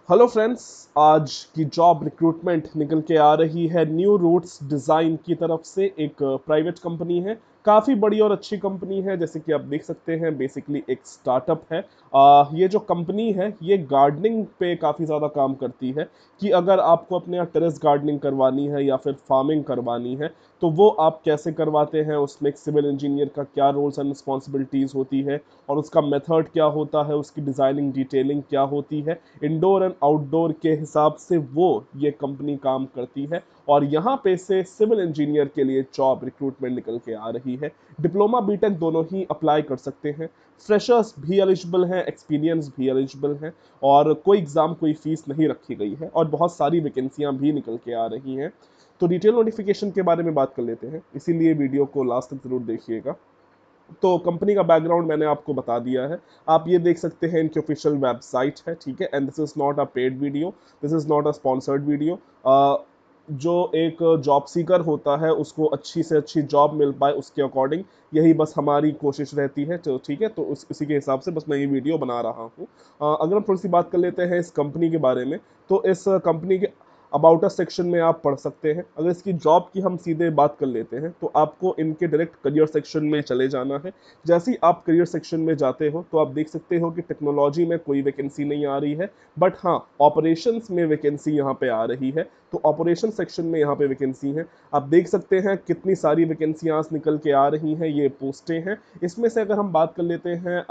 Hello friends, आज की job recruitment निकल के आ रही है न्यू रूट्स डिज़ाइन की तरफ से। एक प्राइवेट कंपनी है, काफ़ी बड़ी और अच्छी कंपनी है। जैसे कि आप देख सकते हैं, बेसिकली एक स्टार्टअप है। ये जो कंपनी है ये गार्डनिंग पे काफ़ी ज़्यादा काम करती है कि अगर आपको अपने यहाँ टेरेस गार्डनिंग करवानी है या फिर फार्मिंग करवानी है तो वो आप कैसे करवाते हैं, उसमें एक सिविल इंजीनियर का क्या रोल्स एंड रिस्पॉन्सिबिलिटीज़ होती है और उसका मेथड क्या होता है, उसकी डिज़ाइनिंग डिटेलिंग क्या होती है, इंडोर एंड आउटडोर के हिसाब से वो ये कंपनी काम करती है। और यहाँ पे से सिविल इंजीनियर के लिए जॉब रिक्रूटमेंट निकल के आ रही है। डिप्लोमा बीटेक दोनों ही अप्लाई कर सकते हैं। फ्रेशर्स भी एलिजिबल हैं, एक्सपीरियंस भी एलिजिबल हैं। और कोई एग्ज़ाम, कोई फीस नहीं रखी गई है और बहुत सारी वैकेंसियां भी निकल के आ रही हैं। तो डिटेल नोटिफिकेशन के बारे में बात कर लेते हैं, इसीलिए वीडियो को लास्ट तक जरूर देखिएगा। तो कंपनी का बैकग्राउंड मैंने आपको बता दिया है। आप ये देख सकते हैं, इनकी ऑफिशियल वेबसाइट है, ठीक है। And this is not a paid video, this is not a sponsored video. जो एक जॉब सीकर होता है उसको अच्छी से अच्छी जॉब मिल पाए उसके अकॉर्डिंग यही बस हमारी कोशिश रहती है। तो ठीक है, तो उसी के हिसाब से बस मैं ये वीडियो बना रहा हूँ। अगर हम थोड़ी सी बात कर लेते हैं इस कंपनी के बारे में, तो इस कंपनी के अबाउट अस सेक्शन में आप पढ़ सकते हैं। अगर इसकी जॉब की हम सीधे बात कर लेते हैं तो आपको इनके डायरेक्ट करियर सेक्शन में चले जाना है। जैसे ही आप करियर सेक्शन में जाते हो तो आप देख सकते हो कि टेक्नोलॉजी में कोई वैकेंसी नहीं आ रही है, बट हाँ, ऑपरेशंस में वैकेंसी यहाँ पे आ रही है। तो ऑपरेशन सेक्शन में यहाँ पे वैकेंसी है। आप देख सकते हैं कितनी सारी वैकेंसियां निकल के आ रही हैं, ये पोस्टें हैं। इसमें से अगर हम बात कर लेते हैं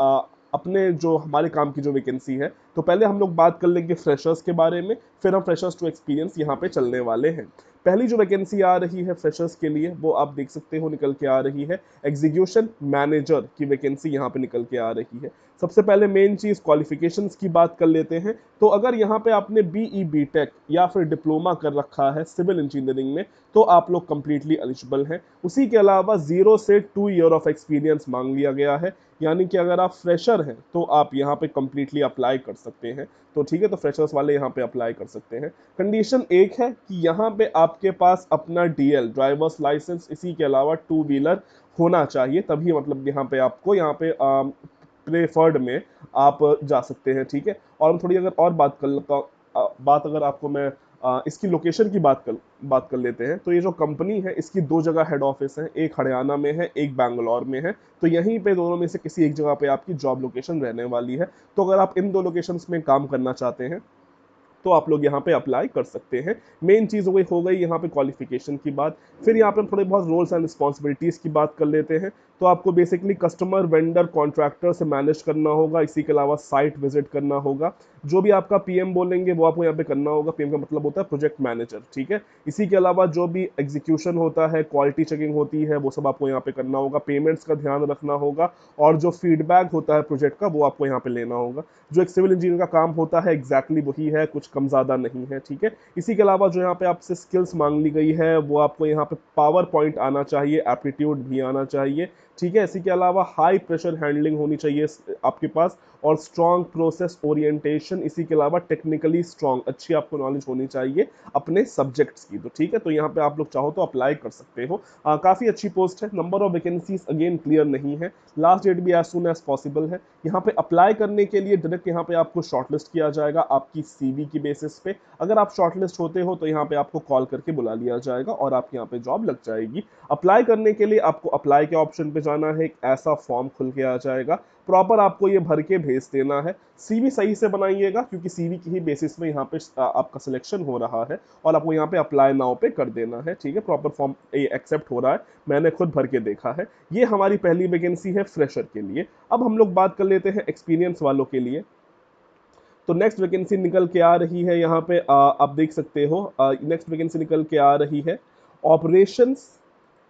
अपने जो हमारे काम की जो वैकेंसी है, तो पहले हम लोग बात कर लेंगे फ्रेशर्स के बारे में, फिर हम फ्रेशर्स टू एक्सपीरियंस यहाँ पे चलने वाले हैं। पहली जो वैकेंसी आ रही है फ्रेशर्स के लिए वो आप देख सकते हो निकल के आ रही है, एग्जीक्यूशन मैनेजर की वैकेंसी यहाँ पे निकल के आ रही है। सबसे पहले मेन चीज क्वालिफिकेशंस की बात कर लेते हैं। तो अगर यहाँ पे आपने बीई बीटेक या फिर डिप्लोमा कर रखा है सिविल इंजीनियरिंग में तो आप लोग कंप्लीटली एलिजिबल हैं। उसी के अलावा 0 से 2 ईयर ऑफ एक्सपीरियंस मांग लिया गया है, यानी कि अगर आप फ्रेशर हैं तो आप यहाँ पे कंप्लीटली अप्लाई कर सकते हैं। तो ठीक है, तो फ्रेशर्स वाले यहाँ पे अप्लाई कर सकते हैं। कंडीशन एक है कि यहाँ पे आपके पास अपना डीएल ड्राइवर्स लाइसेंस, इसी के अलावा टू व्हीलर होना चाहिए, तभी मतलब यहाँ पे आपको यहाँ पे प्रेफर्ड में आप जा सकते हैं। ठीक है, और हम थोड़ी अगर और बात कर लेता बात अगर आपको मैं इसकी लोकेशन की बात कर लेते हैं, तो ये जो कंपनी है इसकी दो जगह हेड ऑफिस है, एक हरियाणा में है, एक बैंगलोर में है। तो यहीं पे दोनों में से किसी एक जगह पे आपकी जॉब लोकेशन रहने वाली है। तो अगर आप इन दो लोकेशंस में काम करना चाहते हैं तो आप लोग यहाँ पे अप्लाई कर सकते हैं। मेन चीज़ वही हो गई यहाँ पे क्वालिफिकेशन की बात। फिर यहाँ पे हम थोड़े बहुत रोल्स एंड रिस्पॉन्सिबिलिटीज़ की बात कर लेते हैं। तो आपको बेसिकली कस्टमर वेंडर कॉन्ट्रैक्टर से मैनेज करना होगा, इसी के अलावा साइट विजिट करना होगा। जो भी आपका पीएम बोलेंगे वो आपको यहाँ पे करना होगा। पीएम का मतलब होता है प्रोजेक्ट मैनेजर, ठीक है। इसी के अलावा जो भी एग्जीक्यूशन होता है, क्वालिटी चेकिंग होती है, वो सब आपको यहाँ पे करना होगा। पेमेंट्स का ध्यान रखना होगा और जो फीडबैक होता है प्रोजेक्ट का वो आपको यहाँ पे लेना होगा। जो एक सिविल इंजीनियर का काम होता है एग्जैक्टली वही है, कुछ कम ज़्यादा नहीं है, ठीक है। इसी के अलावा जो यहाँ पे आपसे स्किल्स मांग ली गई है वो आपको यहाँ पे पावर पॉइंट आना चाहिए, एप्टीट्यूड भी आना चाहिए, ठीक है। इसी के अलावा हाई प्रेशर हैंडलिंग होनी चाहिए आपके पास, और स्ट्रॉन्ग प्रोसेस ओरिएंटेशन। इसी के अलावा टेक्निकली स्ट्रॉन्ग, अच्छी आपको नॉलेज होनी चाहिए अपने सब्जेक्ट्स की। तो ठीक है, तो यहाँ पे आप लोग चाहो तो अप्लाई कर सकते हो। काफ़ी अच्छी पोस्ट है। Number of vacancies again clear नहीं है, लास्ट डेट भी एज सुन एज पॉसिबल है। यहाँ पे अप्लाई करने के लिए डायरेक्ट यहाँ पे आपको शॉर्टलिस्ट किया जाएगा आपकी सीवी की बेसिस पे। अगर आप शॉर्टलिस्ट होते हो तो यहाँ पे आपको कॉल करके बुला लिया जाएगा और आपकी यहाँ पे जॉब लग जाएगी। अप्लाई करने के लिए आपको अप्लाई के ऑप्शन पे जाना है, एक ऐसा फॉर्म खुल के आ जाएगा, प्रॉपर आपको ये भर के भेज देना है। सीवी सही से बनाइएगा क्योंकि सीवी की ही बेसिस में यहाँ पे आपका सिलेक्शन हो रहा है और आपको यहाँ पे अप्लाई नाउ पे कर देना है, ठीक है। प्रॉपर फॉर्म एक्सेप्ट हो रहा है, मैंने खुद भर के देखा है। ये हमारी पहली वैकेंसी है फ्रेशर के लिए। अब हम लोग बात कर लेते हैं एक्सपीरियंस वालों के लिए। तो नेक्स्ट वैकेंसी निकल के आ रही है यहाँ पे आप देख सकते हो, नेक्स्ट वैकेंसी निकल के आ रही है ऑपरेशंस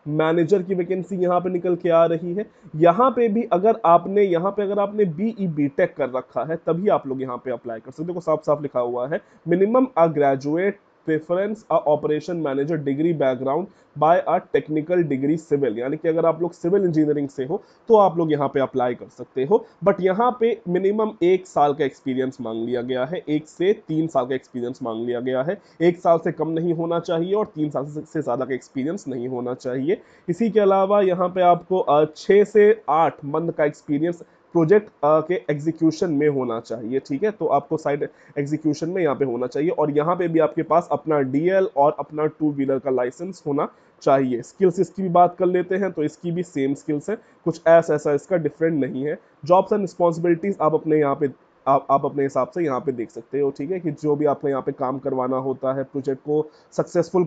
मैनेजर की वैकेंसी यहाँ पे निकल के आ रही है। यहाँ पे भी अगर आपने बीई बीटेक कर रखा है तभी आप लोग यहाँ पे अप्लाई कर सकते हो। देखो साफ साफ लिखा हुआ है, minimum a graduate preference a operation manager degree background by a technical degree civil, यानी कि अगर आप लोग सिविल इंजीनियरिंग से हो तो आप लोग यहाँ पे अप्लाई कर सकते हो। बट यहाँ पे मिनिमम 1 साल का एक्सपीरियंस मांग लिया गया है, 1 से 3 साल का एक्सपीरियंस मांग लिया गया है। 1 साल से कम नहीं होना चाहिए और 3 साल से ज़्यादा का एक्सपीरियंस नहीं होना चाहिए। इसी के अलावा यहाँ पे आपको 6 से 8 मंथ का एक्सपीरियंस प्रोजेक्ट के एग्जीक्यूशन में होना चाहिए, ठीक है। तो आपको साइड एग्जीक्यूशन में यहाँ पे होना चाहिए, और यहाँ पे भी आपके पास अपना डीएल और अपना टू व्हीलर का लाइसेंस होना चाहिए। स्किल्स इसकी भी बात कर लेते हैं, तो इसकी भी सेम स्किल्स है, कुछ ऐसा इसका डिफरेंट नहीं है। जॉब्स एंड रिस्पॉन्सिबिलिटीज आप अपने यहाँ पे आप अपने हिसाब से यहाँ पे देख सकते हो, ठीक है, कि जो भी आपको यहाँ पे काम करवाना होता है, प्रोजेक्ट को सक्सेसफुल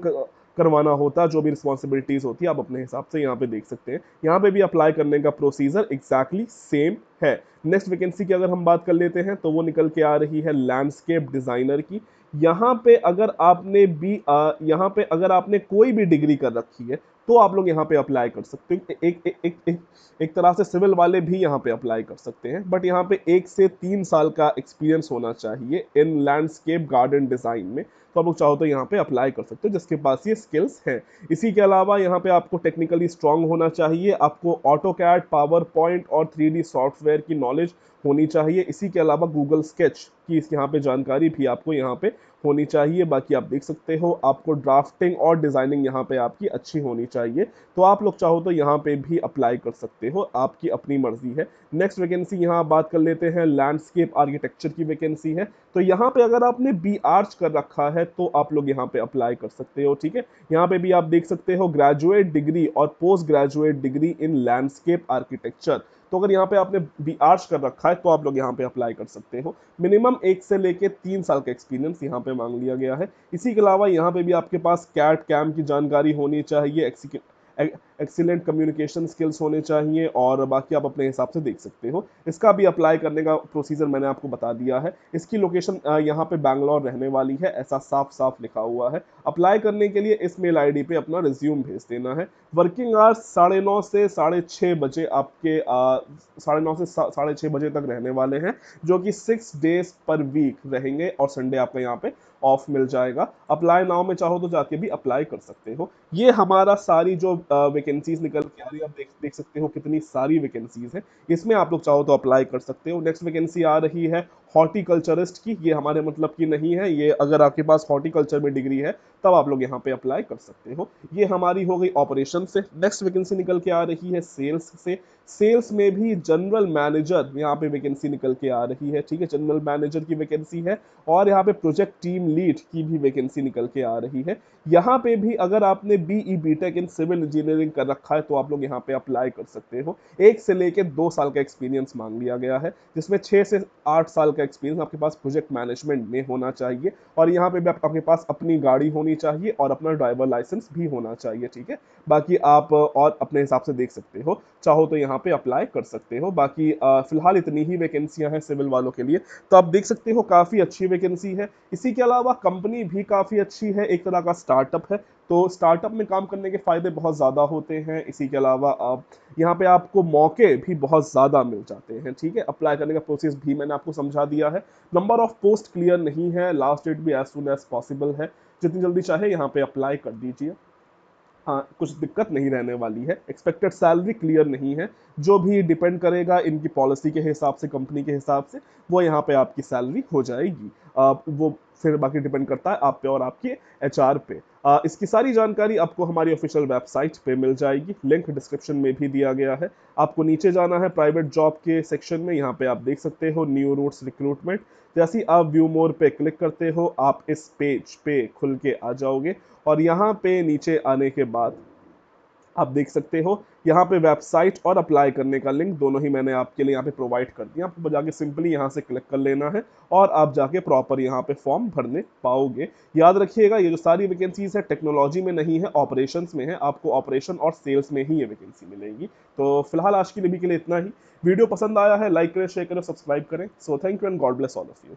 करवाना होता है, जो भी रिस्पॉन्सिबिलिटीज होती है, आप अपने हिसाब से यहाँ पे देख सकते हैं। यहाँ पे भी अप्लाई करने का प्रोसीजर एग्जैक्टली सेम है। नेक्स्ट वैकेंसी की अगर हम बात कर लेते हैं, तो वो निकल के आ रही है लैंडस्केप डिजाइनर की। यहाँ पे अगर आपने कोई भी डिग्री कर रखी है, तो आप लोग यहाँ पे अप्लाई कर सकते हो। एक तरह से सिविल वाले भी यहाँ पे अप्लाई कर सकते हैं, बट यहाँ पे 1 से 3 साल का एक्सपीरियंस होना चाहिए इन लैंडस्केप गार्डन डिजाइन में। तो आप लोग चाहो तो यहाँ पे अप्लाई कर सकते हो, जिसके पास ये स्किल्स हैं। इसी के अलावा यहाँ पे आपको टेक्निकली स्ट्रांग होना चाहिए, आपको ऑटो कैड, पावर पॉइंट और 3D सॉफ्टवेयर की नॉलेज होनी चाहिए। इसी के अलावा गूगल स्केच की इस यहाँ पे जानकारी भी आपको यहाँ पे होनी चाहिए। बाकी आप देख सकते हो, आपको ड्राफ्टिंग और डिजाइनिंग यहाँ पे आपकी अच्छी होनी चाहिए। तो आप लोग चाहो तो यहाँ पे भी अप्लाई कर सकते हो, आपकी अपनी मर्जी है। नेक्स्ट वैकेंसी यहाँ बात कर लेते हैं, लैंडस्केप आर्किटेक्चर की वैकेंसी है। तो यहाँ पे अगर आपने बी आर्च कर रखा है, तो आप लोग यहाँ पे अप्लाई कर सकते हो, ठीक है। यहाँ पे भी आप देख सकते हो ग्रेजुएट डिग्री और post graduate degree in landscape architecture. तो अगर यहाँ पे आपने बी आर्च कर रखा है, तो आप लोग यहाँ पे अप्लाई कर सकते हो। मिनिमम 1 से लेके 3 साल का एक्सपीरियंस यहाँ पे मांग लिया गया है। इसी के अलावा यहाँ पे भी आपके पास कैट कैम की जानकारी होनी चाहिए, एक्सीलेंट कम्युनिकेशन स्किल्स होने चाहिए, और बाकी आप अपने हिसाब से देख सकते हो। इसका भी अप्लाई करने का प्रोसीजर मैंने आपको बता दिया है। इसकी लोकेशन यहाँ पे बैंगलोर रहने वाली है, ऐसा साफ साफ लिखा हुआ है। अप्लाई करने के लिए इस मेल आईडी पे अपना रिज्यूम भेज देना है। वर्किंग आवर्स 9:30 से 6:30 बजे आपके 9:30 से 6:30 बजे तक रहने वाले हैं, जो कि 6 डेज पर वीक रहेंगे, और संडे आपका यहाँ पे ऑफ मिल जाएगा। अप्लाई नाउ में चाहो तो जाके भी अप्लाई कर सकते हो। ये हमारा सारी जो वैकेंसीज निकल के आ रही है, आप देख सकते हो कितनी सारी वैकेंसीज है। इसमें आप लोग चाहो तो अप्लाई कर सकते हो। नेक्स्ट वैकेंसी आ रही है हॉर्टिकल्चरिस्ट की। ये हमारे मतलब की नहीं है, ये अगर आपके पास हॉर्टिकल्चर में डिग्री है, तब आप लोग यहाँ पे अप्लाई कर सकते हो। ये हमारी हो गई ऑपरेशन से। नेक्स्ट वैकेंसी निकल के आ रही है सेल्स से। सेल्स में भी जनरल मैनेजर यहाँ पे वैकेंसी निकल के आ रही है, ठीक है, जनरल मैनेजर की वैकेंसी है। और यहाँ पे प्रोजेक्ट टीम लीड की भी वैकेंसी निकल के आ रही है। यहाँ पे भी अगर आपने BE BTech in civil engineering कर रखा है, तो आप लोग यहाँ पे अप्लाई कर सकते हो। 1 से लेके 2 साल का एक्सपीरियंस मांग लिया गया है, जिसमें 6 से 8 साल का एक्सपीरियंस आपके पास प्रोजेक्ट मैनेजमेंट में होना चाहिए। और यहाँ पे भी आपके पास अपनी गाड़ी होनी चाहिए और अपना ड्राइवर लाइसेंस भी होना चाहिए, ठीक है। बाकी आप और अपने हिसाब से देख सकते हो, चाहो तो यहाँ पे अप्लाई कर सकते हो। बाकी फिलहाल इतनी ही वैकेंसियां हैं सिविल वालों के लिए। तो आप देख सकते हो काफ़ी अच्छी वैकेंसी है। इसी के अलावा कंपनी भी काफ़ी अच्छी है, एक तरह का स्टार्टअप है। तो स्टार्टअप में काम करने के फायदे बहुत ज़्यादा होते हैं। इसी के अलावा आप यहाँ पे आपको मौके भी बहुत ज़्यादा मिल जाते हैं, ठीक है। अप्लाई करने का प्रोसेस भी मैंने आपको समझा दिया है। नंबर ऑफ पोस्ट क्लियर नहीं है, लास्ट डेट भी एज सुन एज पॉसिबल है। जितनी जल्दी चाहे यहाँ पे अप्लाई कर दीजिए। हाँ, कुछ दिक्कत नहीं रहने वाली है। एक्सपेक्टेड सैलरी क्लियर नहीं है, जो भी डिपेंड करेगा इनकी पॉलिसी के हिसाब से, कंपनी के हिसाब से, वो यहाँ पे आपकी सैलरी हो जाएगी। वो फिर बाकी डिपेंड करता है आप पे और आपके एचआर पे। इसकी सारी जानकारी आपको हमारी ऑफिशियल वेबसाइट पे मिल जाएगी, लिंक डिस्क्रिप्शन में भी दिया गया है। आपको नीचे जाना है प्राइवेट जॉब के सेक्शन में, यहाँ पे आप देख सकते हो न्यू रूट्स रिक्रूटमेंट। जैसे ही आप व्यू मोर पे क्लिक करते हो, आप इस पेज पे खुल के आ जाओगे, और यहाँ पे नीचे आने के बाद आप देख सकते हो यहाँ पे वेबसाइट और अप्लाई करने का लिंक दोनों ही मैंने आपके लिए यहाँ पे प्रोवाइड कर दिया। आपको जाके सिंपली यहाँ से क्लिक कर लेना है, और आप जाके प्रॉपर यहाँ पे फॉर्म भरने पाओगे। याद रखिएगा, ये जो सारी वैकेंसीज है टेक्नोलॉजी में नहीं है, ऑपरेशंस में है। आपको ऑपरेशन और सेल्स में ही ये वैकेंसी मिलेगी। तो फिलहाल आज के लिए इतना ही। वीडियो पसंद आया है, लाइक करें, शेयर करें, सब्सक्राइब करें। So thank you and God bless all of you.